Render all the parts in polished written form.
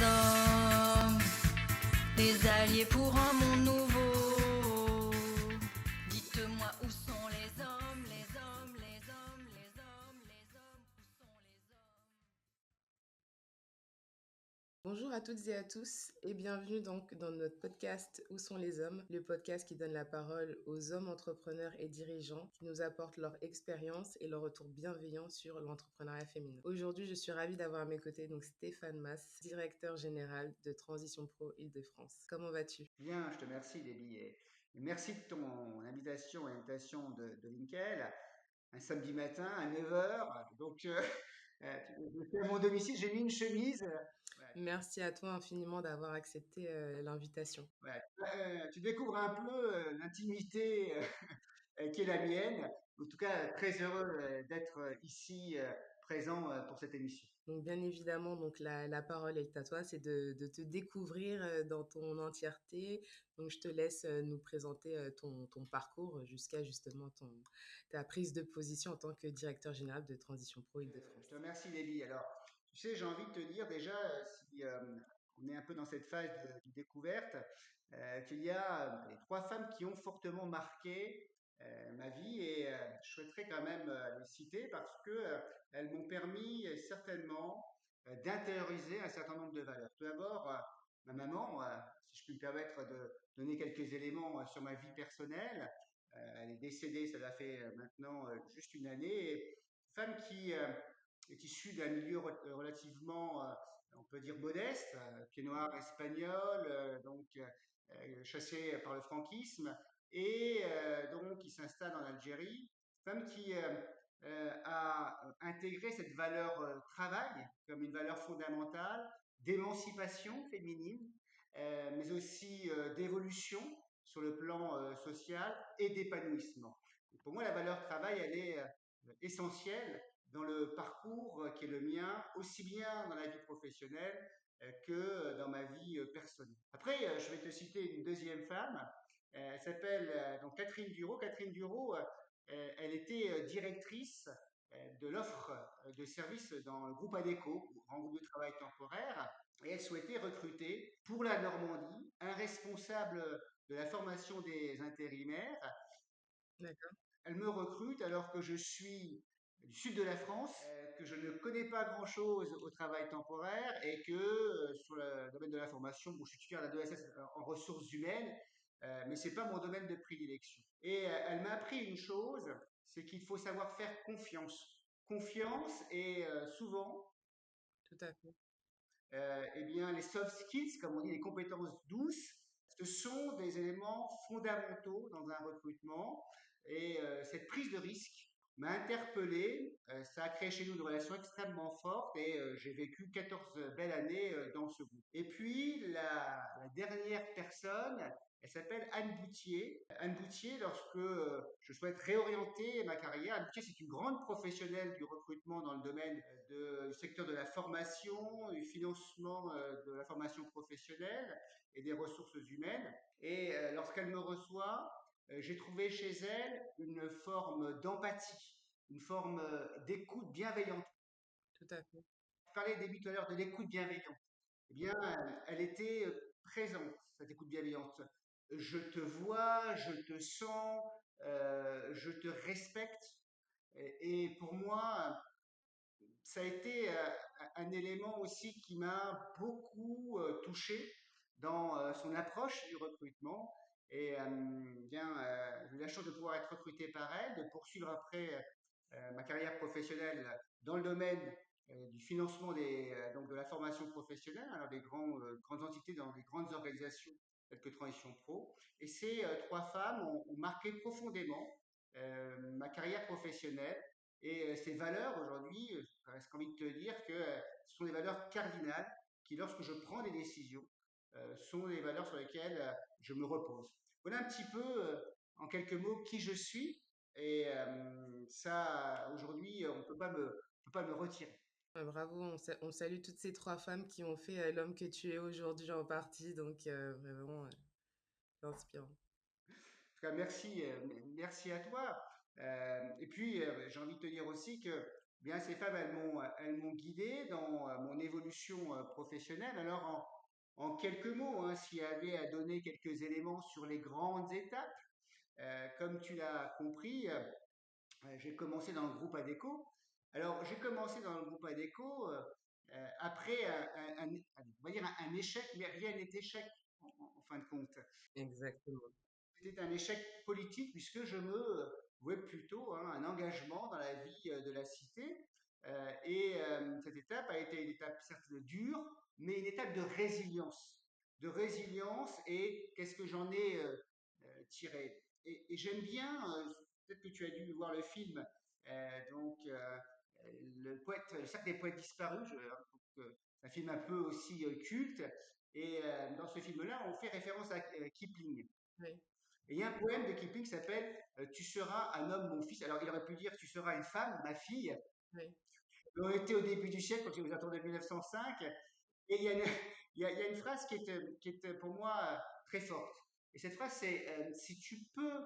hommes, des alliés pour un monde nouveau. Dites-moi où sont les hommes, les hommes, les hommes, les hommes, les hommes, où sont les hommes? Bonjour à toutes et à tous et bienvenue donc dans notre podcast Où sont les hommes, le podcast qui donne la parole aux hommes entrepreneurs et dirigeants qui nous apportent leur expérience et leur retour bienveillant sur l'entrepreneuriat féminin. Aujourd'hui, je suis ravie d'avoir à mes côtés donc Stéphane Mas, directeur général de Transition Pro Île-de-France. Comment vas-tu? Bien, je te remercie, Déby. Et merci de ton invitation et l'invitation de Linkel. Un samedi matin à 9 heures. Donc, je suis à mon domicile, j'ai mis une chemise. Ouais, Merci à toi infiniment d'avoir accepté l'invitation. ouais. Tu découvres un peu l'intimité qui est la mienne. En tout cas, très heureux d'être ici présent pour cette émission. Donc bien évidemment, donc la parole est à toi, c'est de te découvrir dans ton entièreté. Donc je te laisse nous présenter ton parcours jusqu'à justement ta prise de position en tant que directeur général de Transition Pro Je te Île-de-France. remercie, Lélie. Alors, tu sais, j'ai envie de te dire déjà, si on est un peu dans cette phase de découverte, qu'il y a trois femmes qui ont fortement marqué ma vie et je souhaiterais quand même les citer parce que elles m'ont permis certainement d'intérioriser un certain nombre de valeurs. Tout d'abord, ma maman, si je puis me permettre de donner quelques éléments sur ma vie personnelle, elle est décédée, ça l'a fait maintenant juste une année. Et femme qui est issue d'un milieu relativement, on peut dire, modeste, pied noir espagnol, chassée par le franquisme, et donc qui s'installe en Algérie. Femme qui a intégré cette valeur travail comme une valeur fondamentale d'émancipation féminine, mais aussi d'évolution sur le plan social et d'épanouissement. Pour moi, la valeur travail, elle est essentielle dans le parcours qui est le mien, aussi bien dans la vie professionnelle que dans ma vie personnelle. Après, je vais te citer une deuxième femme. Elle s'appelle donc Catherine Duro. Catherine Duro, elle était directrice de l'offre de services dans le groupe ADECO, grand groupe de travail temporaire, et elle souhaitait recruter pour la Normandie un responsable de la formation des intérimaires. D'accord. Elle me recrute alors que je suis du sud de la France, que je ne connais pas grand-chose au travail temporaire et que sur le domaine de la formation, bon, je suis titulaire de la DSS en ressources humaines, mais c'est pas mon domaine de prédilection. Et elle m'a appris une chose, c'est qu'il faut savoir faire confiance. Confiance et souvent, Tout à fait. eh bien, les soft skills, comme on dit, les compétences douces, ce sont des éléments fondamentaux dans un recrutement. Et cette prise de risque m'a interpellé. Ça a créé chez nous une relation extrêmement forte et j'ai vécu 14 belles années dans ce groupe. Et puis, la dernière personne, elle s'appelle Anne Boutier. Anne Boutier, lorsque je souhaite réorienter ma carrière, Anne Boutier, c'est une grande professionnelle du recrutement dans le domaine du secteur de la formation, du financement de la formation professionnelle et des ressources humaines. Et lorsqu'elle me reçoit, j'ai trouvé chez elle une forme d'empathie, une forme d'écoute bienveillante. Tout à fait. Je parlais au début tout à l'heure de l'écoute bienveillante. Eh bien, elle était présente, cette écoute bienveillante. Je te vois, je te sens, je te respecte. Et pour moi, ça a été un élément aussi qui m'a beaucoup touché dans son approche du recrutement. Et j'ai eu la chance de pouvoir être recruté par elle, de poursuivre après ma carrière professionnelle dans le domaine du financement donc de la formation professionnelle, alors des grandes entités dans des grandes organisations telles que Transition Pro. Et ces trois femmes ont marqué profondément ma carrière professionnelle et ces valeurs aujourd'hui, j'ai presque envie de te dire que ce sont des valeurs cardinales qui, lorsque je prends des décisions, sont les valeurs sur lesquelles je me repose. Voilà un petit peu, en quelques mots, qui je suis. Et ça, aujourd'hui, on peut pas me retirer. Bravo, on salue toutes ces trois femmes qui ont fait l'homme que tu es aujourd'hui en partie, donc vraiment c'est inspirant. En tout cas, merci à toi. Et puis, j'ai envie de te dire aussi que bien ces femmes, elles m'ont guidé dans mon évolution professionnelle. Alors, en quelques mots, hein, s'il y avait à donner quelques éléments sur les grandes étapes, comme tu l'as compris, j'ai commencé dans le groupe ADECO. Alors, j'ai commencé dans le groupe ADECO après on va dire un échec, mais rien n'est échec en fin de compte. Exactement. C'était un échec politique puisque je me vouais plutôt hein, un engagement dans la vie de la cité. Cette étape a été une étape certes dure, mais une étape de résilience. De résilience et qu'est-ce que j'en ai tiré. Et j'aime bien, peut-être que tu as dû voir le film, le poète, le cercle des poètes disparus, c'est un film un peu aussi culte. Dans ce film-là, on fait référence à Kipling. Oui, Et il y a un poème de Kipling qui s'appelle Tu seras un homme, mon fils. Alors il aurait pu dire Tu seras une femme, ma fille. oui, On était au début du siècle, quand il aux alentours de 1905. Et il y a une, il y a une phrase qui est pour moi très forte. Et cette phrase, c'est Si tu peux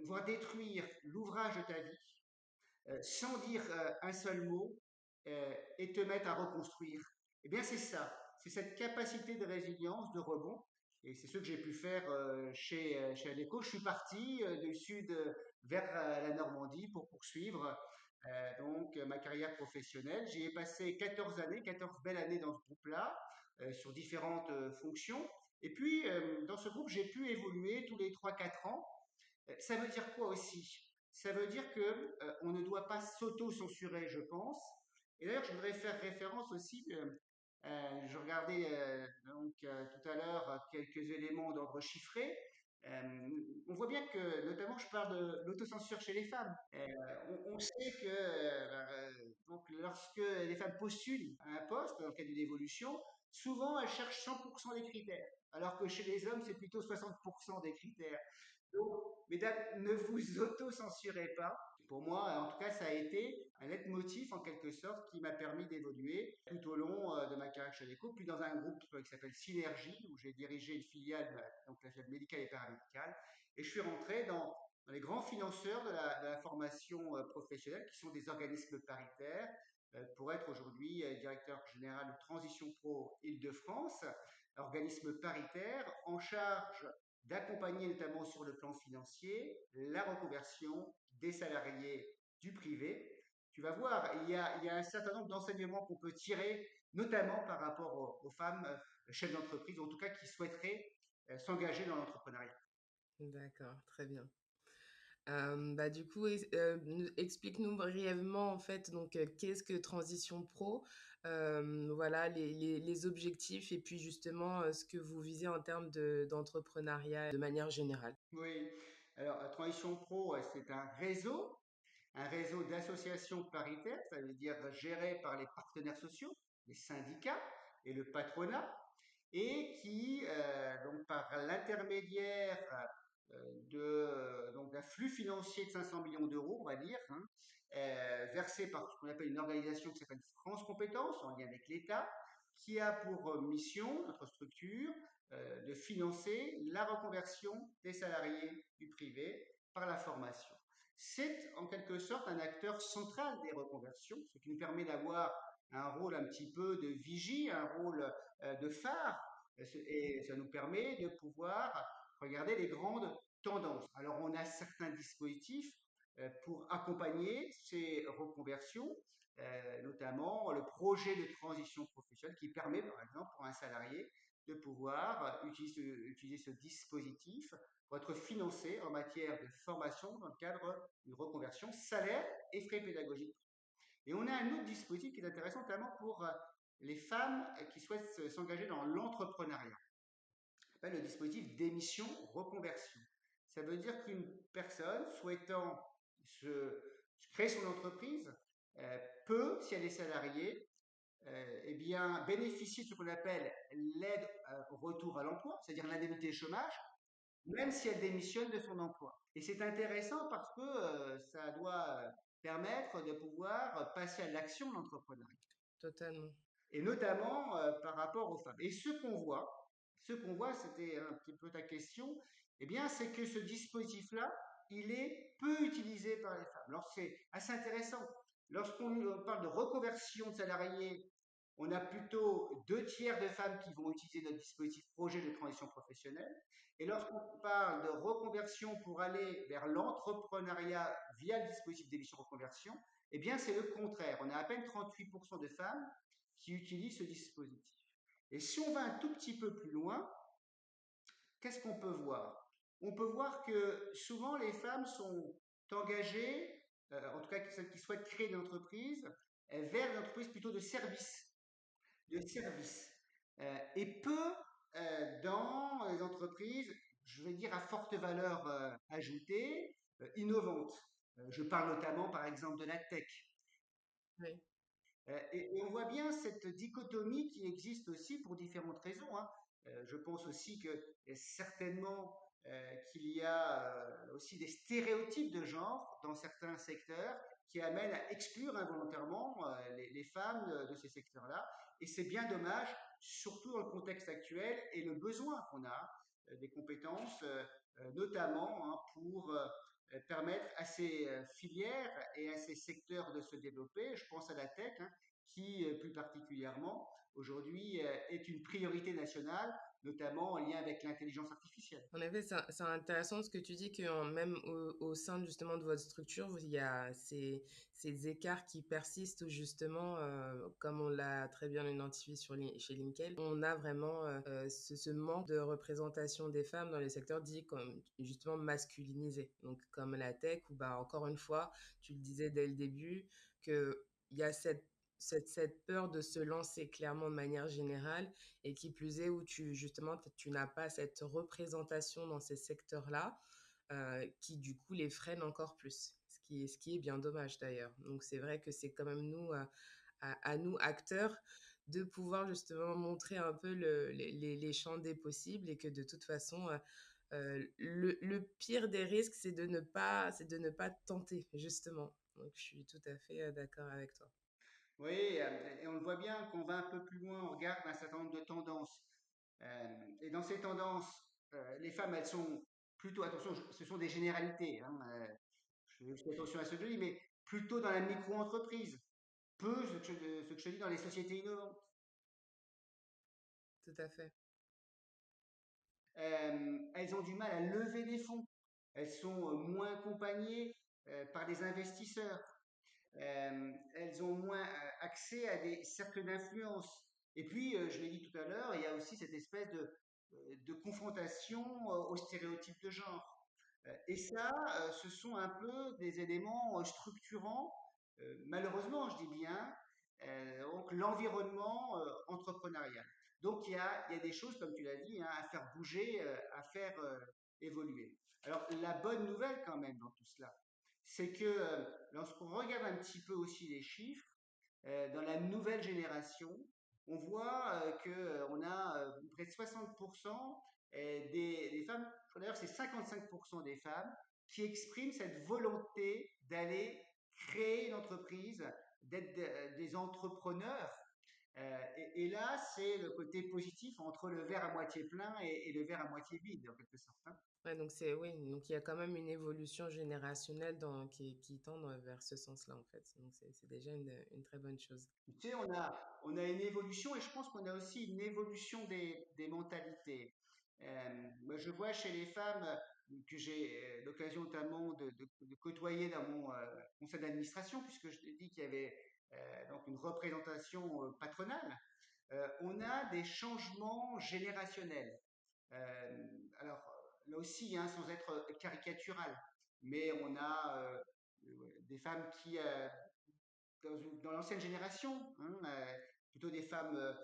voir détruire l'ouvrage de ta vie, sans dire un seul mot et te mettre à reconstruire. Eh bien, c'est ça. C'est cette capacité de résilience, de rebond. Et c'est ce que j'ai pu faire chez Adecco. Je suis parti du sud vers la Normandie pour poursuivre ma carrière professionnelle. J'y ai passé 14 années, 14 belles années dans ce groupe-là, sur différentes fonctions. Et puis, dans ce groupe, j'ai pu évoluer tous les 3 4 ans. Ça veut dire quoi aussi? Ça veut dire que on ne doit pas s'auto-censurer, je pense. Et d'ailleurs, je voudrais faire référence aussi. Je regardais tout à l'heure quelques éléments d'ordre chiffré. On voit bien que, notamment, je parle de l'autocensure chez les femmes. On sait que lorsque les femmes postulent à un poste dans le cadre d'une évolution, souvent elles cherchent 100% des critères, alors que chez les hommes, c'est plutôt 60% des critères. Donc, mesdames, ne vous auto-censurez pas. Pour moi, en tout cas, ça a été un leitmotiv en quelque sorte qui m'a permis d'évoluer tout au long de ma carrière chez Leco, puis dans un groupe qui s'appelle Synergie, où j'ai dirigé une filiale, donc la filiale médicale et paramédicale, et je suis rentré dans les grands financeurs de la formation professionnelle, qui sont des organismes paritaires, pour être aujourd'hui directeur général de Transition Pro Île-de-France, organisme paritaire en charge d'accompagner notamment sur le plan financier la reconversion des salariés du privé. Tu vas voir, il y a un certain nombre d'enseignements qu'on peut tirer, notamment par rapport aux femmes chefs d'entreprise, ou en tout cas qui souhaiteraient s'engager dans l'entrepreneuriat. d'accord, très bien. Bah, du coup, explique-nous brièvement, en fait, donc, qu'est-ce que Transition Pro? Voilà, les objectifs et puis justement, ce que vous visez en termes d'entrepreneuriat de manière générale. Oui, alors Transition Pro, c'est un réseau d'associations paritaires, ça veut dire géré par les partenaires sociaux, les syndicats et le patronat, et qui, donc par l'intermédiaire d'un flux financier de 500 millions d'euros, on va dire, hein, versé par ce qu'on appelle une organisation qui s'appelle France Compétences, en lien avec l'État, qui a pour mission, notre structure, de financer la reconversion des salariés du privé par la formation. C'est en quelque sorte un acteur central des reconversions, ce qui nous permet d'avoir un rôle un petit peu de vigie, un rôle de phare, et ça nous permet de pouvoir regarder les grandes tendances. Alors on a certains dispositifs pour accompagner ces reconversions, notamment le projet de transition professionnelle qui permet par exemple pour un salarié de pouvoir utiliser ce dispositif pour être financé en matière de formation dans le cadre d'une reconversion salaire et frais pédagogiques. Et on a un autre dispositif qui est intéressant, notamment pour les femmes qui souhaitent s'engager dans l'entrepreneuriat. Ça s'appelle le dispositif d'émission reconversion. Ça veut dire qu'une personne souhaitant se, créer son entreprise peut, si elle est salariée, eh bien, bénéficier de ce qu'on appelle l'aide au retour à l'emploi, c'est-à-dire l'indemnité chômage, même si elle démissionne de son emploi. Et c'est intéressant parce que ça doit permettre de pouvoir passer à l'action de l'entrepreneuriat, Totalement. et notamment par rapport aux femmes. Et ce qu'on voit, c'était un petit peu ta question, eh bien, c'est que ce dispositif-là, il est peu utilisé par les femmes. Alors, c'est assez intéressant. Lorsqu'on parle de reconversion de salariés, on a plutôt 2 tiers de femmes qui vont utiliser notre dispositif projet de transition professionnelle. Et lorsqu'on parle de reconversion pour aller vers l'entrepreneuriat via le dispositif d'émission reconversion, eh bien c'est le contraire. On a à peine 38% de femmes qui utilisent ce dispositif. Et si on va un tout petit peu plus loin, qu'est-ce qu'on peut voir? On peut voir que souvent les femmes sont engagées, en tout cas celles qui souhaitent créer une entreprise, vers une entreprise plutôt de service, et peu dans les entreprises, je vais dire, à forte valeur ajoutée, innovantes. Je parle notamment, par exemple, de la tech. Oui. Et on voit bien cette dichotomie qui existe aussi pour différentes raisons, hein. Je pense aussi que certainement qu'il y a aussi des stéréotypes de genre dans certains secteurs qui amènent à exclure involontairement les femmes de ces secteurs-là. Et c'est bien dommage, surtout dans le contexte actuel et le besoin qu'on a des compétences, notamment hein, pour permettre à ces filières et à ces secteurs de se développer. Je pense à la tech, hein, qui plus particulièrement aujourd'hui est une priorité nationale, notamment en lien avec l'intelligence artificielle. En effet, c'est intéressant ce que tu dis que même au sein justement de votre structure, il y a ces écarts qui persistent où justement, comme on l'a très bien identifié chez Linkel, on a vraiment ce manque de représentation des femmes dans les secteurs dits comme justement masculinisés. Donc comme la tech, où bah, encore une fois, tu le disais dès le début, qu'il y a cette peur de se lancer clairement de manière générale et qui plus est où justement tu n'as pas cette représentation dans ces secteurs-là qui du coup les freine encore plus, ce qui est bien dommage d'ailleurs. Donc c'est vrai que c'est quand même nous, à nous acteurs, de pouvoir justement montrer un peu les champs des possibles et que de toute façon, le pire des risques, c'est de ne pas tenter justement. Donc je suis tout à fait d'accord avec toi. Oui, et on le voit bien, quand on va un peu plus loin, on regarde un certain nombre de tendances. Et dans ces tendances, les femmes, elles sont plutôt, attention, ce sont des généralités, hein, je fais attention à ce que je dis, mais plutôt dans la micro-entreprise, peu ce que je dis dans les sociétés innovantes. Tout à fait. Elles ont du mal à lever des fonds. Elles sont moins accompagnées par des investisseurs. Elles ont moins accès à des cercles d'influence. Et puis, je l'ai dit tout à l'heure, il y a aussi cette espèce de confrontation aux stéréotypes de genre. Et ça, ce sont un peu des éléments structurants, malheureusement, je dis bien, donc l'environnement entrepreneurial. Donc il y a des choses, comme tu l'as dit, hein, à faire bouger, à faire évoluer. Alors la bonne nouvelle quand même dans tout cela, c'est que lorsqu'on regarde un petit peu aussi les chiffres, dans la nouvelle génération, on voit qu'on a près de 60% des femmes, d'ailleurs c'est 55% des femmes qui expriment cette volonté d'aller créer une entreprise, d'être des entrepreneurs. Et là, c'est le côté positif entre le verre à moitié plein et le verre à moitié vide, en quelque sorte, hein. Ouais, donc c'est oui, donc il y a quand même une évolution générationnelle qui tend vers ce sens-là en fait. Donc c'est déjà une très bonne chose. Tu sais, on a une évolution et je pense qu'on a aussi une évolution des mentalités. Moi, je vois chez les femmes que j'ai l'occasion notamment de côtoyer dans mon conseil d'administration, puisque je t'ai dit qu'il y avait donc une représentation patronale. On a des changements générationnels. Euh, alors, là aussi, hein, sans être caricatural, mais on a des femmes qui, dans l'ancienne génération, hein, plutôt des femmes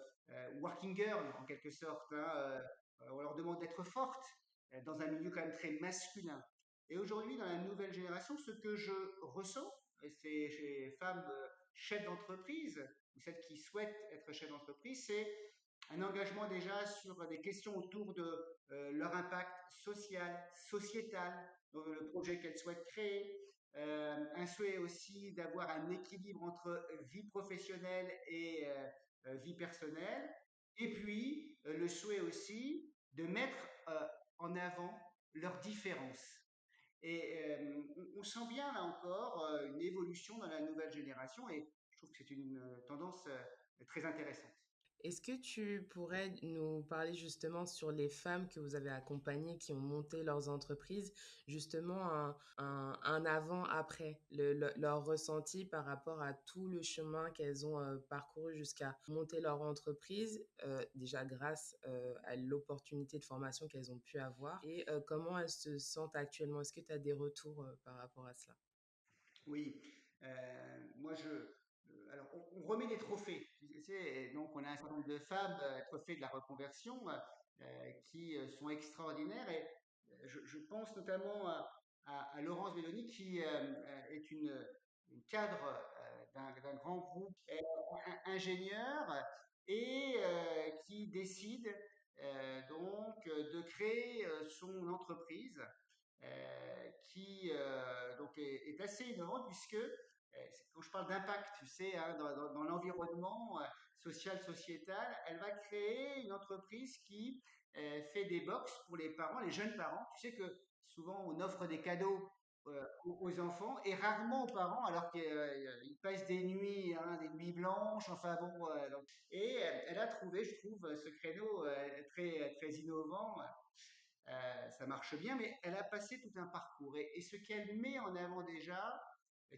working girls en quelque sorte, hein, on leur demande d'être fortes dans un milieu quand même très masculin. Et aujourd'hui, dans la nouvelle génération, ce que je ressens, c'est chez les femmes chefs d'entreprise, ou celles qui souhaitent être chefs d'entreprise, c'est un engagement déjà sur des questions autour de leur impact social, sociétal, dans le projet qu'elles souhaitent créer, un souhait aussi d'avoir un équilibre entre vie professionnelle et vie personnelle, et puis le souhait aussi de mettre en avant leurs différences. Et on sent bien là encore une évolution dans la nouvelle génération et je trouve que c'est une tendance très intéressante. Est-ce que tu pourrais nous parler justement sur les femmes que vous avez accompagnées qui ont monté leurs entreprises, justement un avant-après, leur ressenti par rapport à tout le chemin qu'elles ont parcouru jusqu'à monter leur entreprise, déjà grâce à l'opportunité de formation qu'elles ont pu avoir, et comment elles se sentent actuellement? Est-ce que tu as des retours par rapport à cela? Oui, moi alors on remet des trophées, tu sais, et donc on a un certain nombre de femmes trophées de la reconversion qui sont extraordinaires et je pense notamment à Laurence Belloni qui est une cadre d'un grand groupe ingénieur et qui décide donc de créer son entreprise qui donc est assez innovante puisque quand je parle d'impact, tu sais, hein, dans l'environnement social, sociétal, elle va créer une entreprise qui fait des box pour les parents, les jeunes parents. Tu sais que souvent on offre des cadeaux aux enfants et rarement aux parents alors qu'ils passent des nuits, hein, des nuits blanches, enfin bon. Et elle a trouvé, je trouve, ce créneau très innovant ça marche bien, mais elle a passé tout un parcours. Et ce qu'elle met en avant déjà,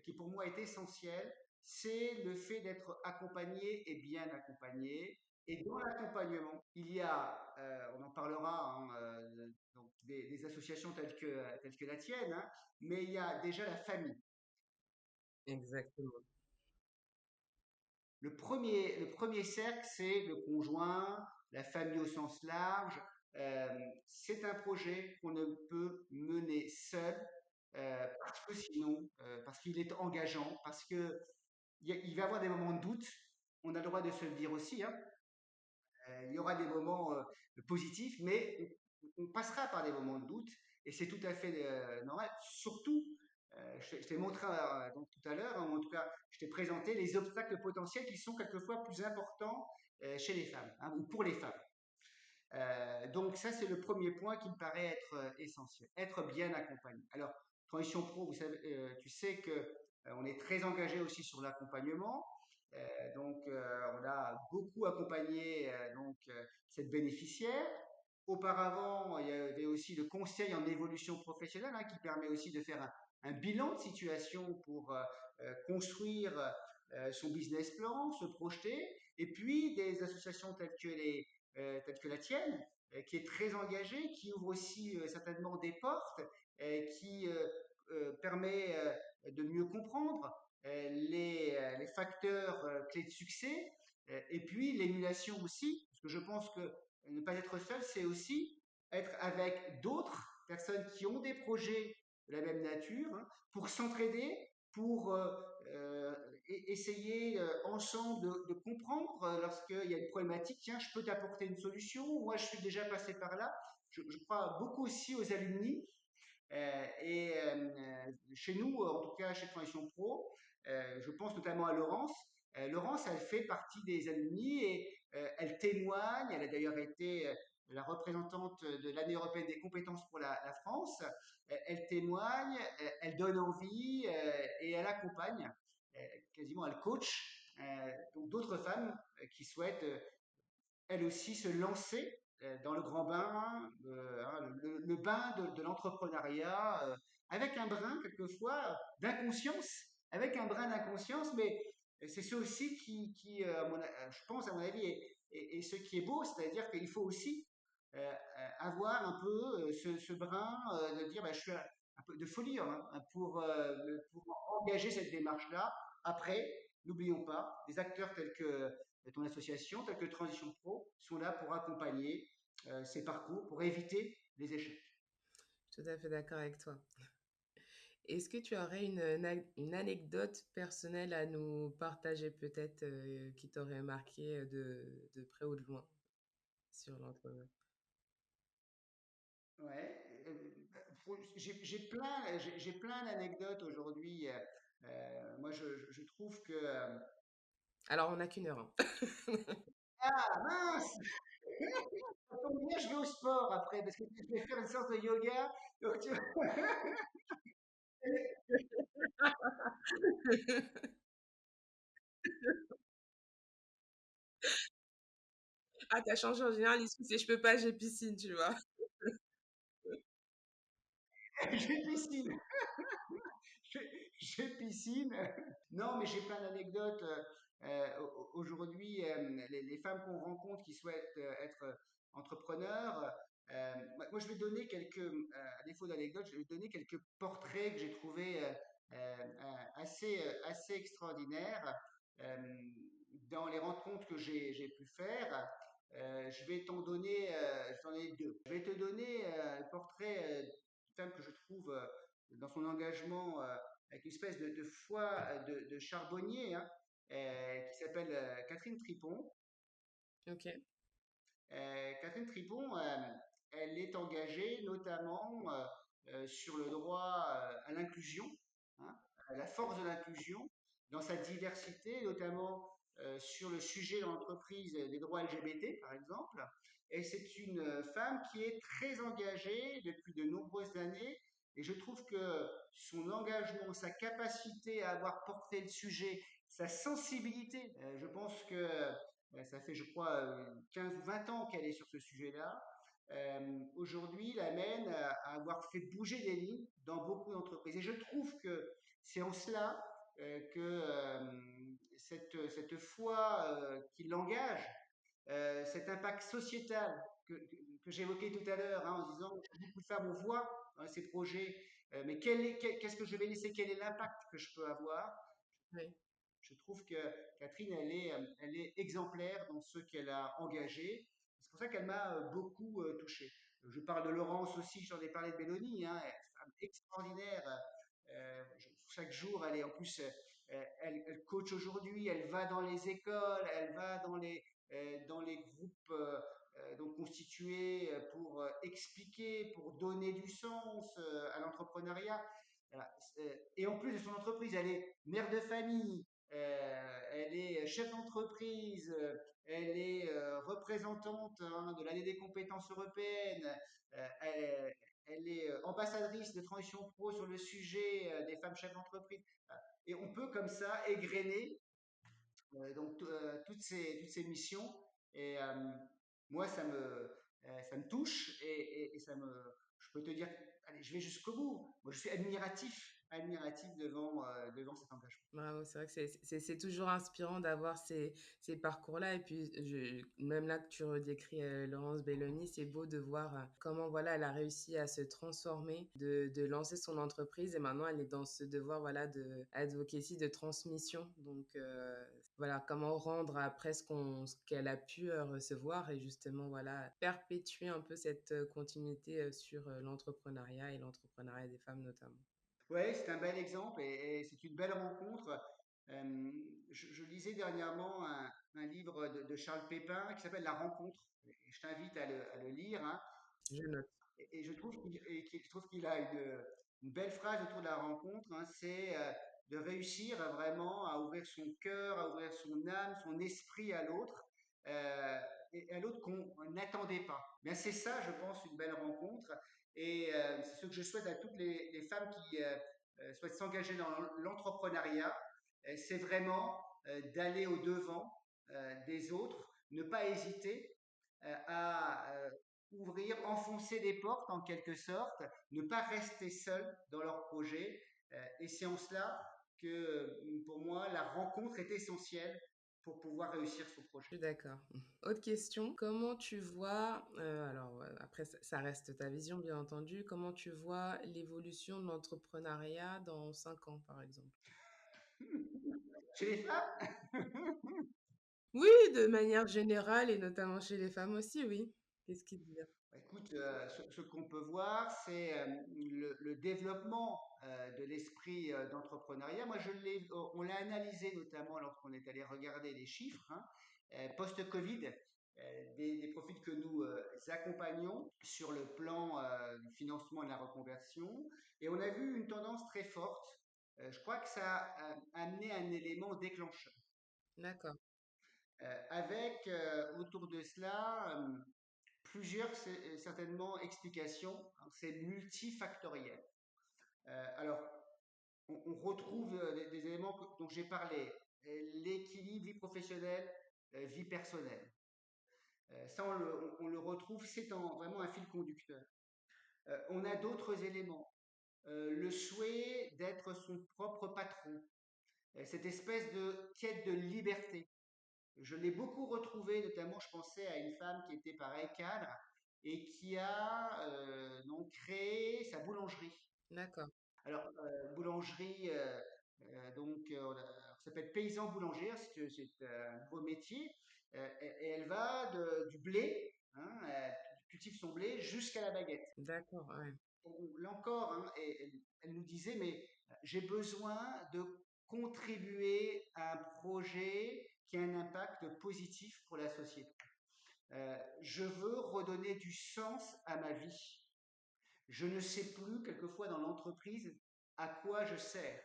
qui pour moi est essentiel, c'est le fait d'être accompagné et bien accompagné. Et dans l'accompagnement, il y a, on en parlera, hein, donc des associations telles que la tienne, hein, mais il y a déjà la famille. Exactement. Le premier cercle, c'est le conjoint, la famille au sens large. Euh, c'est un projet qu'on ne peut mener seul parce que sinon, parce qu'il est engageant, parce que il va y avoir des moments de doute. On a le droit de se le dire aussi, hein. Il y aura des moments positifs, mais on passera par des moments de doute et c'est tout à fait normal. Surtout, je t'ai montré donc tout à l'heure, hein, ou en tout cas, je t'ai présenté les obstacles potentiels qui sont quelquefois plus importants chez les femmes hein, ou pour les femmes. Donc ça, c'est le premier point qui me paraît être essentiel, être bien accompagné. Alors, Transition Pro, vous savez, tu sais que on est très engagé aussi sur l'accompagnement. Donc, on a beaucoup accompagné cette bénéficiaire. Auparavant, il y avait aussi le conseil en évolution professionnelle hein, qui permet aussi de faire un bilan de situation pour construire son business plan, se projeter. Et puis, des associations telles que la tienne, qui est très engagée, qui ouvre aussi certainement des portes, qui permet de mieux comprendre les facteurs clés de succès, et puis l'émulation aussi, parce que je pense que ne pas être seul, c'est aussi être avec d'autres personnes qui ont des projets de la même nature, hein, pour s'entraider, pour euh, essayer ensemble de comprendre lorsqu'il y a une problématique, tiens, je peux t'apporter une solution, moi je suis déjà passé par là. Je crois beaucoup aussi aux alumni chez nous, en tout cas chez Transition Pro, je pense notamment à Laurence. Laurence, elle fait partie des alumni et elle témoigne. Elle a d'ailleurs été la représentante de l'année européenne des compétences pour la France. Elle témoigne, elle donne envie et elle accompagne, quasiment elle coach donc d'autres femmes qui souhaitent elle aussi se lancer dans le grand bain, hein, le bain de l'entrepreneuriat, avec un brin quelquefois d'inconscience, avec un brin d'inconscience, mais c'est ce aussi qui je pense à mon avis, est ce qui est beau, c'est-à-dire qu'il faut aussi avoir un peu ce brin de dire, bah, je suis un peu de folie hein, pour engager cette démarche-là. Après, n'oublions pas, des acteurs tels que ton association, telle que Transition Pro, sont là pour accompagner ces parcours, pour éviter les échecs. Tout à fait d'accord avec toi. Est-ce que tu aurais une anecdote personnelle à nous partager peut-être qui t'aurait marqué de près ou de loin sur l'entreprise? Ouais, j'ai plein d'anecdotes aujourd'hui. Moi, je trouve que Alors, on n'a qu'une heure, hein. ah mince, Ça tombe bien, je vais au sport après, parce que je vais faire une séance de yoga. Donc, tu vois, Ah, t'as changé en général, ici, c'est je peux pas, j'ai piscine, tu vois. j'ai piscine. J'ai piscine. Non, mais j'ai plein d'anecdotes. Aujourd'hui, les femmes qu'on rencontre qui souhaitent être entrepreneurs, moi, je vais donner à défaut d'anecdotes, je vais donner quelques portraits que j'ai trouvés assez extraordinaires euh, dans les rencontres que j'ai pu faire. Je vais t'en donner, j'en ai deux. Je vais te donner un portrait d'une femme que je trouve dans son engagement avec une espèce de foi de charbonnier, hein, qui s'appelle Catherine Tripon. Ok, Catherine Tripon, elle est engagée notamment sur le droit à l'inclusion, hein, à la force de l'inclusion, dans sa diversité, notamment sur le sujet dans l'entreprise des droits LGBT, par exemple. Et c'est une femme qui est très engagée depuis de nombreuses années. Et je trouve que son engagement, sa capacité à avoir porté le sujet, sa sensibilité, je pense que ça fait, je crois, 15 ou 20 ans qu'elle est sur ce sujet-là. Aujourd'hui, l'amène à avoir fait bouger des lignes dans beaucoup d'entreprises. Et je trouve que c'est en cela que cette foi qui l'engage, cet impact sociétal que j'évoquais tout à l'heure, hein, en disant beaucoup de femmes, on voit hein, ces projets, mais qu'est-ce que je vais laisser, quel est l'impact que je peux avoir? oui. Je trouve que Catherine, elle est exemplaire dans ce qu'elle a engagé. C'est pour ça qu'elle m'a beaucoup touché. Je parle de Laurence aussi, j'en ai parlé de Mélanie, hein, femme extraordinaire. Chaque jour, elle est en plus, elle coach aujourd'hui, elle va dans les écoles, elle va dans les groupes donc constitués pour expliquer, pour donner du sens à l'entrepreneuriat. Voilà. Et en plus de son entreprise, elle est mère de famille, elle est chef d'entreprise, elle est représentante hein, de l'année des compétences européennes, elle est ambassadrice de Transition Pro sur le sujet des femmes chefs d'entreprise. Et on peut comme ça égrener toutes ces missions. Et moi, ça me touche et je peux te dire, allez, je vais jusqu'au bout. Moi, je suis admiratif devant cet engagement. Bravo, c'est vrai que c'est toujours inspirant d'avoir ces parcours-là. Et puis, même là que tu redécris Laurence Belloni, c'est beau de voir comment voilà, elle a réussi à se transformer, de lancer son entreprise et maintenant elle est dans ce devoir voilà, de advocacy, de transmission. Donc, voilà, comment rendre après ce qu'elle a pu recevoir et justement voilà, perpétuer un peu cette continuité sur l'entrepreneuriat et l'entrepreneuriat des femmes notamment. Ouais, c'est un bel exemple et c'est une belle rencontre. Je lisais dernièrement un livre de Charles Pépin qui s'appelle La Rencontre. Et je t'invite à le lire, hein. Je note. Et je trouve qu'il a une belle phrase autour de la rencontre, hein, c'est de réussir vraiment à ouvrir son cœur, à ouvrir son âme, son esprit à l'autre, euh, et à l'autre qu'on n'attendait pas. Bien, c'est ça, je pense, une belle rencontre. Et c'est ce que je souhaite à toutes les femmes qui souhaitent s'engager dans l'entrepreneuriat, c'est vraiment d'aller au devant des autres, ne pas hésiter à ouvrir, enfoncer des portes en quelque sorte, ne pas rester seul dans leur projet. Et c'est en cela que pour moi, la rencontre est essentielle pour pouvoir réussir son projet. Je suis d'accord. Autre question, comment tu vois, après ça reste ta vision bien entendu, comment tu vois l'évolution de l'entrepreneuriat dans 5 ans par exemple? Chez les femmes, Oui, de manière générale et notamment chez les femmes aussi, oui. Qu'est-ce qui te vient? bah, écoute, ce qu'on peut voir, c'est le développement de l'esprit d'entrepreneuriat. Moi, on l'a analysé notamment lorsqu'on est allé regarder les chiffres, hein, post-Covid, des profils que nous accompagnons sur le plan du financement de la reconversion. Et on a vu une tendance très forte. Je crois que ça a amené un élément déclencheur. D'accord. avec autour de cela plusieurs certainement explications. Hein, c'est multifactoriel. Alors, on retrouve des éléments dont j'ai parlé, l'équilibre vie professionnelle, vie personnelle. Ça, on le retrouve, vraiment un fil conducteur. On a d'autres éléments. Le souhait d'être son propre patron, cette espèce de quête de liberté. Je l'ai beaucoup retrouvé, notamment je pensais à une femme qui était pareil cadre et qui a donc créé sa boulangerie. D'accord, Alors, boulangerie, ça s'appelle paysan boulanger, c'est un beau métier. Et elle va du blé, hein, elle cultive son blé jusqu'à la baguette. d'accord, ouais. Là encore, hein, elle nous disait, mais j'ai besoin de contribuer à un projet qui a un impact positif pour la société. Je veux redonner du sens à ma vie. Je ne sais plus, quelquefois, dans l'entreprise, à quoi je sers.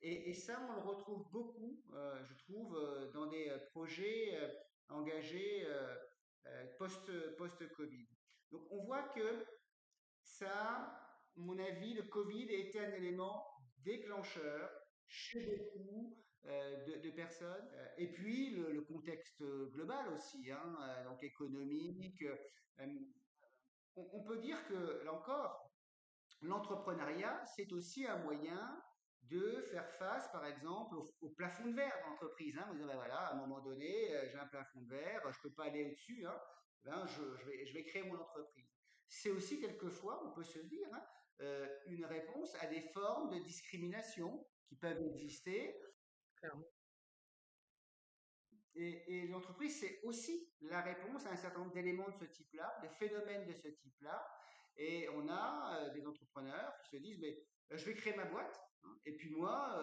Et ça, on le retrouve beaucoup, je trouve, dans des projets engagés post-Covid. Donc, on voit que ça, à mon avis, le Covid a été un élément déclencheur chez beaucoup de personnes. Et puis, le contexte global aussi, hein, donc économique. On peut dire que, là encore, l'entrepreneuriat, c'est aussi un moyen de faire face, par exemple, au plafond de verre d'entreprise. Hein. Vous dites, ben voilà, à un moment donné, j'ai un plafond de verre, je ne peux pas aller au-dessus. Hein. Ben, je vais créer mon entreprise. C'est aussi quelquefois, on peut se le dire, hein, une réponse à des formes de discrimination qui peuvent exister. Clairement. Et l'entreprise, c'est aussi la réponse à un certain nombre d'éléments de ce type-là, de phénomènes de ce type-là. Et on a des entrepreneurs qui se disent, mais je vais créer ma boîte, hein, et puis moi,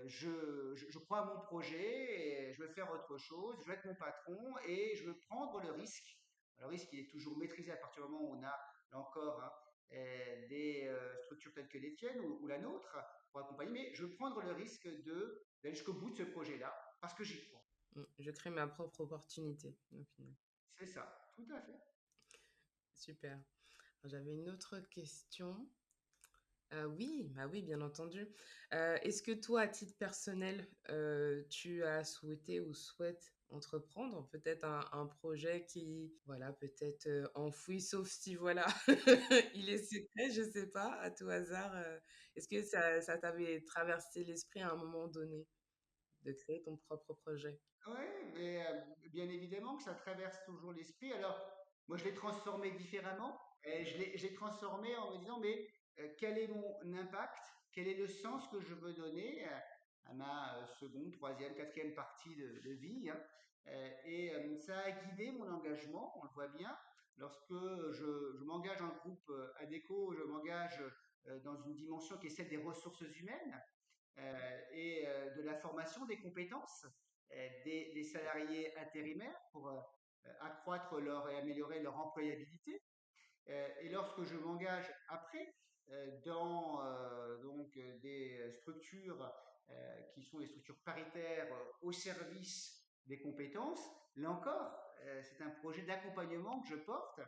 je crois à mon projet, et je veux faire autre chose, je veux être mon patron, et je veux prendre le risque. Le risque, il est toujours maîtrisé à partir du moment où on a, là encore, hein, des structures telles que les tiennes ou la nôtre pour accompagner, mais je veux prendre le risque d'aller jusqu'au bout de ce projet-là parce que j'y crois. Je crée ma propre opportunité, au final. C'est ça, tout à fait. Super. J'avais une autre question. Oui, bah oui, bien entendu. Est-ce que toi, à titre personnel, tu as souhaité ou souhaites entreprendre peut-être un projet qui, voilà, peut-être enfoui, sauf si, voilà, il est secret, je sais pas, à tout hasard. Est-ce que ça t'avait traversé l'esprit à un moment donné de créer ton propre projet? Oui, mais bien évidemment que ça traverse toujours l'esprit. Alors, moi, je l'ai transformé différemment. Et je l'ai transformé en me disant, mais quel est mon impact? Quel est le sens que je veux donner à ma seconde, troisième, quatrième partie de vie, hein. Ça a guidé mon engagement, on le voit bien. Lorsque je m'engage en groupe ADECO, je m'engage dans une dimension qui est celle des ressources humaines de la formation des compétences des salariés intérimaires pour accroître et améliorer leur employabilité. Et lorsque je m'engage après dans des structures qui sont des structures paritaires au service des compétences, là encore, c'est un projet d'accompagnement que je porte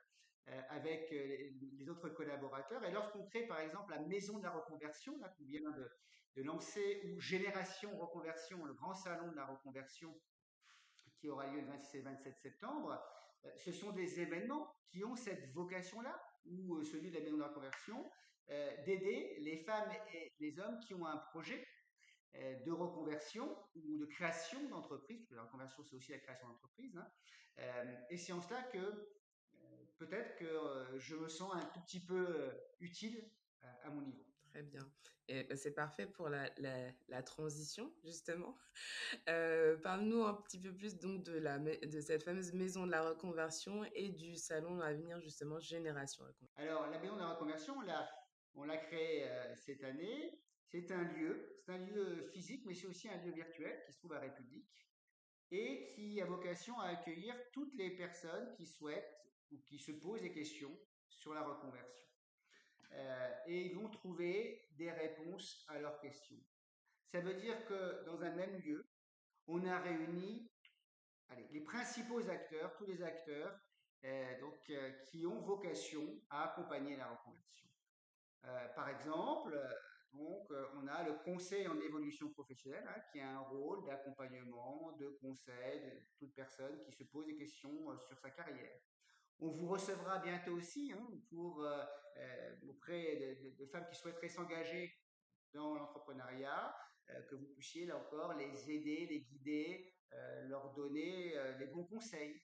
avec les autres collaborateurs. Et lorsqu'on crée par exemple la maison de la reconversion, là, qu'on vient de lancer, ou Génération Reconversion, le grand salon de la reconversion qui aura lieu le 26 et 27 septembre, ce sont des événements qui ont cette vocation-là, ou celui de la maison de la reconversion, d'aider les femmes et les hommes qui ont un projet de reconversion ou de création d'entreprise, parce que la reconversion c'est aussi la création d'entreprise, hein. Et c'est en cela que peut-être que je me sens un tout petit peu utile à mon niveau. Très bien. Et bah, c'est parfait pour la transition, justement. Parle-nous un petit peu plus donc de cette fameuse maison de la reconversion et du salon à venir, justement, Génération Reconversion. Alors, la maison de la reconversion, on l'a créée cette année. C'est un lieu physique, mais c'est aussi un lieu virtuel qui se trouve à République et qui a vocation à accueillir toutes les personnes qui souhaitent ou qui se posent des questions sur la reconversion. Et ils vont trouver des réponses à leurs questions. Ça veut dire que dans un même lieu, on a réuni principaux acteurs, tous les acteurs qui ont vocation à accompagner la reconversion. Par exemple, on a le conseil en évolution professionnelle, hein, qui a un rôle d'accompagnement, de conseil de toute personne qui se pose des questions sur sa carrière. On vous recevra bientôt aussi, hein, auprès de femmes qui souhaiteraient s'engager dans l'entrepreneuriat, que vous puissiez là encore les aider, les guider, leur donner les bons conseils.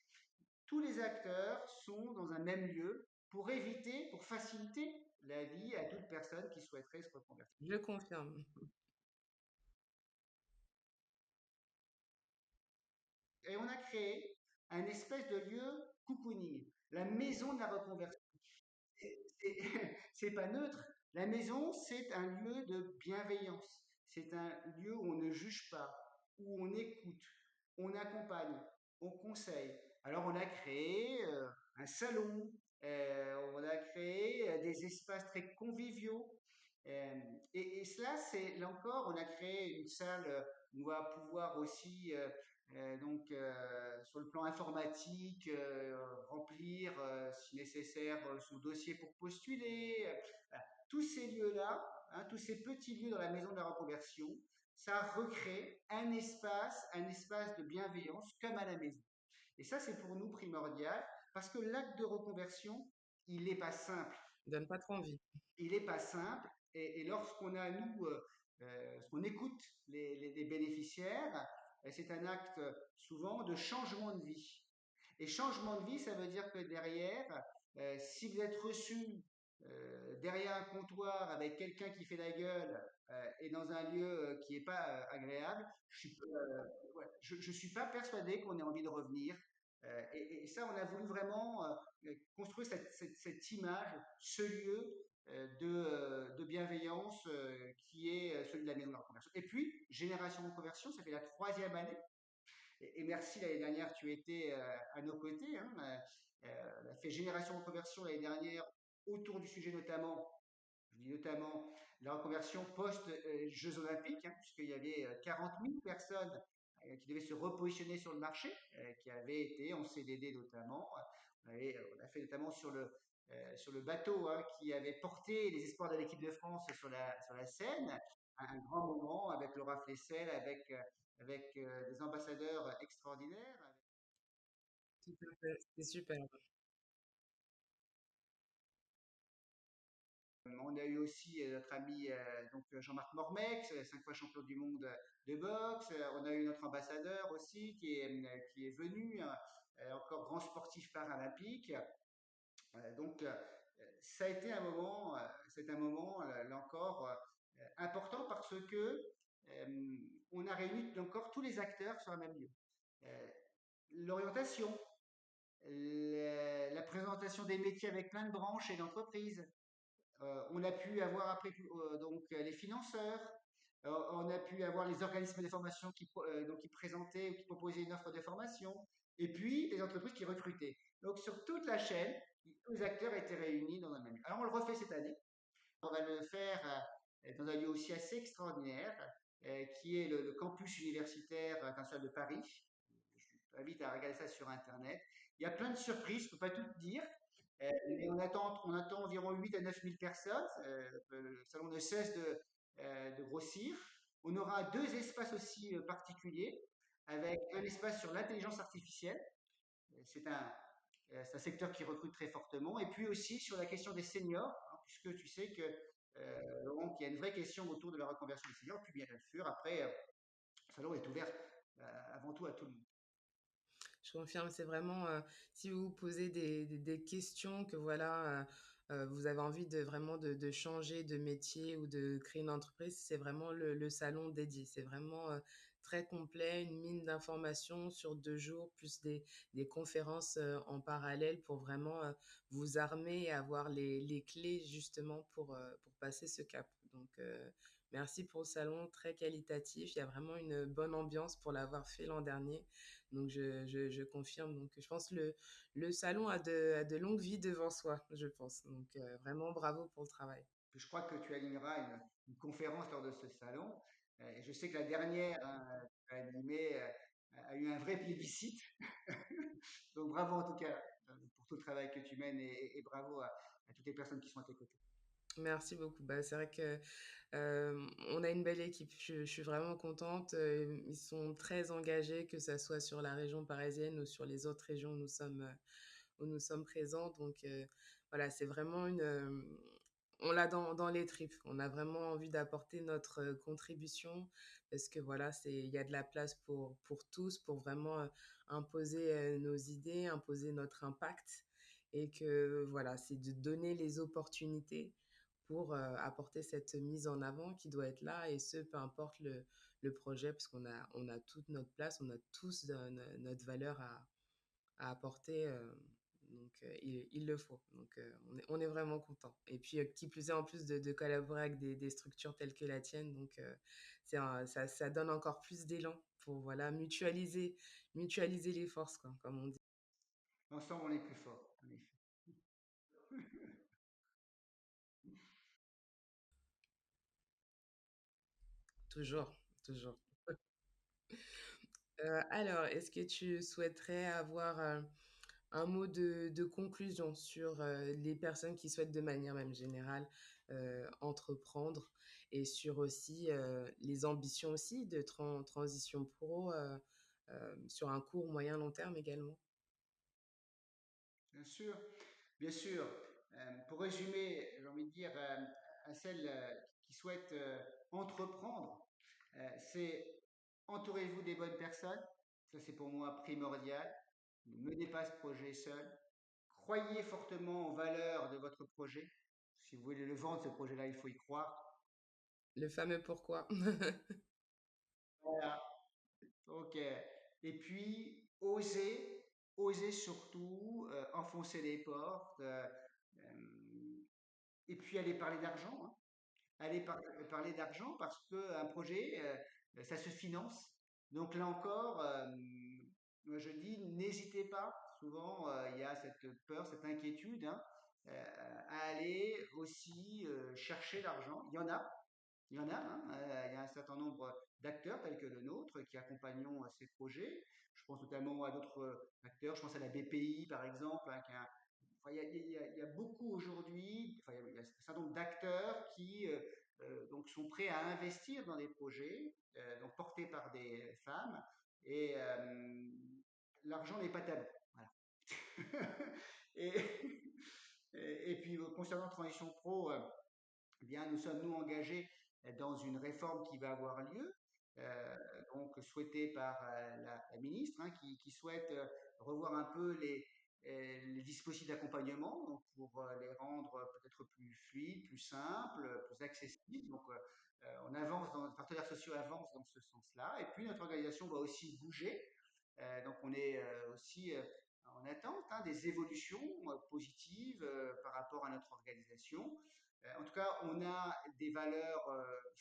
Tous les acteurs sont dans un même lieu pour éviter, pour faciliter la vie à toute personne qui souhaiterait se reconvertir. Je confirme. Et on a créé un espèce de lieu cocooning, la maison de la reconversion. C'est pas neutre. La maison, c'est un lieu de bienveillance. C'est un lieu où on ne juge pas, où on écoute, on accompagne, on conseille. Alors on a créé un salon, on a créé des espaces très conviviaux. Euh, et cela, c'est là encore, on a créé une salle où on va pouvoir aussi sur le plan informatique, remplir, si nécessaire, son dossier pour postuler. Tous ces lieux-là, hein, tous ces petits lieux dans la maison de la reconversion, ça recrée un espace de bienveillance comme à la maison. Et ça, c'est pour nous primordial parce que l'acte de reconversion, il n'est pas simple. Donne pas trop envie. Il n'est pas simple. Et lorsqu'on a, nous, lorsqu'on écoute les bénéficiaires, c'est un acte souvent de changement de vie. Et changement de vie, ça veut dire que derrière, si vous êtes reçu derrière un comptoir avec quelqu'un qui fait la gueule et dans un lieu qui n'est pas agréable, ouais, je suis pas persuadé qu'on ait envie de revenir. Et ça, on a voulu vraiment construire cette image, ce lieu de bienveillance qui est celui de la maison de la reconversion. Et puis, Génération Reconversion, ça fait la troisième année. Et merci l'année dernière, tu étais à nos côtés. Hein, on a fait Génération Reconversion l'année dernière autour du sujet notamment, je dis notamment la reconversion post-Jeux Olympiques, hein, puisqu'il y avait 40 000 personnes qui devaient se repositionner sur le marché, qui avaient été en CDD notamment. On a fait notamment sur le bateau hein, qui avait porté les espoirs de l'équipe de France sur la scène. Un grand moment avec Laura Flessel, avec des ambassadeurs extraordinaires. Tout à fait. C'est super. On a eu aussi notre ami Jean-Marc Mormex, 5 fois champion du monde de boxe. On a eu notre ambassadeur aussi qui est venu, encore grand sportif paralympique. Ça a été un moment, c'est un moment là encore important parce que on a réuni encore tous les acteurs sur un même lieu. Euh, L'orientation, la présentation des métiers avec plein de branches et d'entreprises, on a pu avoir après les financeurs, on a pu avoir les organismes de formation qui présentaient ou qui proposaient une offre de formation, et puis les entreprises qui recrutaient. Donc sur toute la chaîne, tous les acteurs étaient réunis dans un même lieu. Alors on le refait cette année. On va le faire dans un lieu aussi assez extraordinaire, qui est le campus universitaire international de Paris. Je t'invite à regarder ça sur Internet. Il y a plein de surprises, je ne peux pas tout dire, mais on attend environ 8 à 9 000 personnes. Le salon ne cesse de grossir. On aura deux espaces aussi particuliers, avec un espace sur l'intelligence artificielle. C'est un, c'est un secteur qui recrute très fortement. Et puis aussi sur la question des seniors, hein, puisque tu sais que Laurent, qu'il y a une vraie question autour de la reconversion des seniors, puis bien sûr, après, le salon est ouvert avant tout à tout le monde. Je confirme, c'est vraiment, si vous vous posez des questions que voilà, vous avez envie de vraiment de changer de métier ou de créer une entreprise, c'est vraiment le salon dédié. C'est vraiment très complet, une mine d'informations sur 2 jours, plus des conférences en parallèle pour vraiment vous armer et avoir les clés justement pour passer ce cap. Donc, merci pour le salon, très qualitatif. Il y a vraiment une bonne ambiance pour l'avoir fait l'an dernier. Donc, je confirme. Donc, je pense que le salon a de longues vies devant soi, je pense. Donc, vraiment, bravo pour le travail. Puis je crois que tu animeras une conférence lors de ce salon. Et je sais que la dernière hein, que tu as animée a eu un vrai plébiscite. Donc bravo en tout cas pour tout le travail que tu mènes et bravo à toutes les personnes qui sont à tes côtés. Merci beaucoup. Bah, c'est vrai que on a une belle équipe. Je suis vraiment contente. Ils sont très engagés, que ça soit sur la région parisienne ou sur les autres régions où nous sommes présents. Donc voilà, c'est vraiment on l'a dans les tripes. On a vraiment envie d'apporter notre contribution parce que voilà, il y a de la place pour tous, pour vraiment imposer nos idées, imposer notre impact. Et que voilà, c'est de donner les opportunités pour apporter cette mise en avant qui doit être là, et ce, peu importe le projet, parce on a toute notre place, on a tous notre valeur à apporter. Donc, il le faut. Donc, on est vraiment content. Et puis, qui plus est, en plus de collaborer avec des structures telles que la tienne, donc ça donne encore plus d'élan pour voilà, mutualiser les forces, quoi, comme on dit. Ensemble, on est plus fort, en effet. Toujours, toujours. Alors, est-ce que tu souhaiterais avoir un mot de conclusion sur les personnes qui souhaitent de manière même générale entreprendre, et sur aussi les ambitions aussi de transition pro sur un court, moyen, long terme également? Bien sûr, bien sûr. Pour résumer, j'ai envie de dire à celles qui souhaitent entreprendre, c'est entourez-vous des bonnes personnes. Ça, c'est pour moi primordial. Ne menez pas ce projet seul. Croyez fortement aux valeurs de votre projet. Si vous voulez le vendre, ce projet-là, il faut y croire. Le fameux pourquoi. Voilà. Donc, et puis, osez surtout enfoncer les portes. Et puis aller parler d'argent, hein. Parler d'argent parce qu'un projet, ça se finance. Donc là encore, moi je dis, n'hésitez pas. Souvent, il y a cette peur, cette inquiétude, hein, à aller aussi chercher l'argent. Il y en a, hein, il y a un certain nombre d'acteurs tels que le nôtre qui accompagnons ces projets. Je pense notamment à d'autres acteurs, je pense à la BPI par exemple, hein, enfin, il y a beaucoup aujourd'hui, enfin, il y a un certain nombre d'acteurs qui donc sont prêts à investir dans des projets donc portés par des femmes, et l'argent n'est pas tabou. Voilà. et, et puis concernant Transition Pro, eh bien, nous sommes nous engagés dans une réforme qui va avoir lieu, euh, donc souhaitée par la ministre, hein, qui souhaite revoir un peu les dispositifs d'accompagnement, donc pour les rendre peut-être plus fluides, plus simples, plus accessibles. Donc, on avance, les partenaires sociaux avancent dans ce sens-là. Et puis, notre organisation va aussi bouger. Donc, on est aussi en attente, hein, des évolutions positives par rapport à notre organisation. En tout cas, on a des valeurs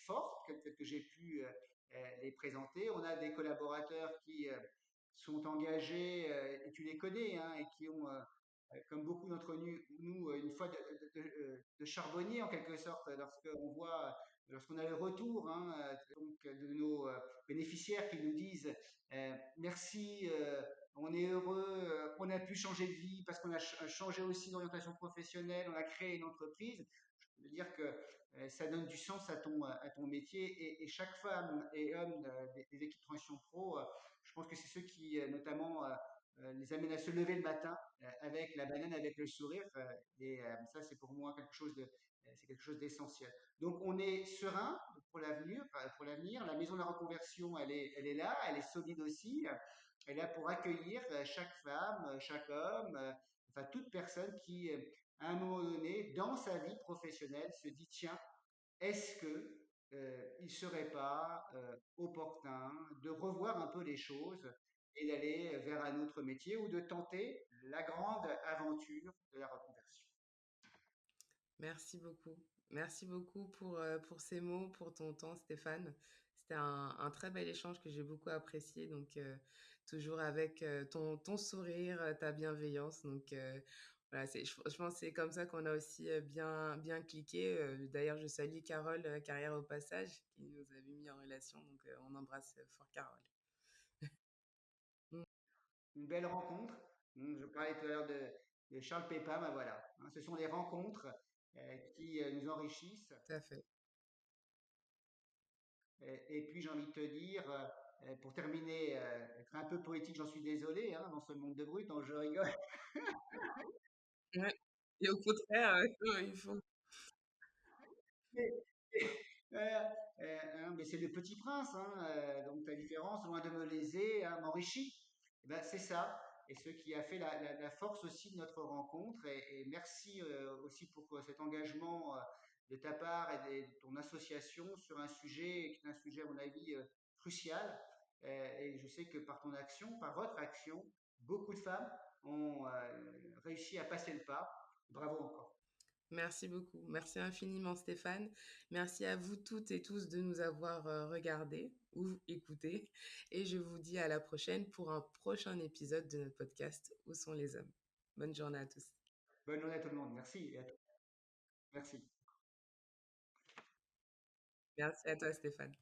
fortes, telles que j'ai pu les présenter. On a des collaborateurs qui sont engagés, et tu les connais, hein, et qui ont, comme beaucoup d'entre nous, une foi de charbonnier en quelque sorte, lorsqu'on a le retour, hein, donc, de nos bénéficiaires qui nous disent merci, on est heureux, on a pu changer de vie parce qu'on a changé aussi d'orientation professionnelle, on a créé une entreprise. Je veux dire que ça donne du sens à ton métier, et chaque femme et homme des équipes Transition Pro, je pense que c'est ceux qui notamment les amènent à se lever le matin avec la banane, avec le sourire, et ça c'est pour moi c'est quelque chose d'essentiel. Donc on est serein pour l'avenir, La maison de la reconversion, elle est là, elle est solide aussi. Elle est là pour accueillir chaque femme, chaque homme, enfin toute personne qui, à un moment donné, dans sa vie professionnelle, se dit, tiens, est-ce que il serait pas opportun de revoir un peu les choses et d'aller vers un autre métier ou de tenter la grande aventure de la reconversion? Merci beaucoup. Merci beaucoup pour ces mots, pour ton temps, Stéphane. C'était un très bel échange que j'ai beaucoup apprécié. Donc, toujours avec ton sourire, ta bienveillance. Donc, voilà, je pense que c'est comme ça qu'on a aussi bien cliqué. D'ailleurs, je salue Carole, Carrière au passage, qui nous avait mis en relation. Donc, on embrasse fort Carole. Une belle rencontre. Je parlais tout à l'heure de Charles Pépin, ben voilà. Ce sont les rencontres qui nous enrichissent. Tout à fait. Et puis j'ai envie de te dire, pour terminer, être un peu poétique, j'en suis désolé, hein, dans ce monde de brut, donc je rigole. Ouais. Et au contraire, il faut. Mais, hein, mais c'est le petit prince, hein, donc la différence, loin de me léser, hein, m'enrichit. Eh ben, c'est ça, et ce qui a fait la force aussi de notre rencontre. Et merci aussi pour cet engagement de ta part et de ton association sur un sujet qui est un sujet, à mon avis, crucial. Et je sais que par ton action, par votre action, beaucoup de femmes ont réussi à passer le pas. Bravo encore. Merci beaucoup. Merci infiniment, Stéphane. Merci à vous toutes et tous de nous avoir regardés ou écoutés. Et je vous dis à la prochaine pour un prochain épisode de notre podcast Où sont les hommes? Bonne journée à tous. Bonne journée à tout le monde. Merci et à toi. Merci. Merci à toi, Stéphane.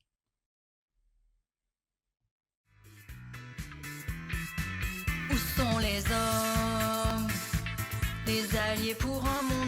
Où sont les hommes? Des alliés pour un monde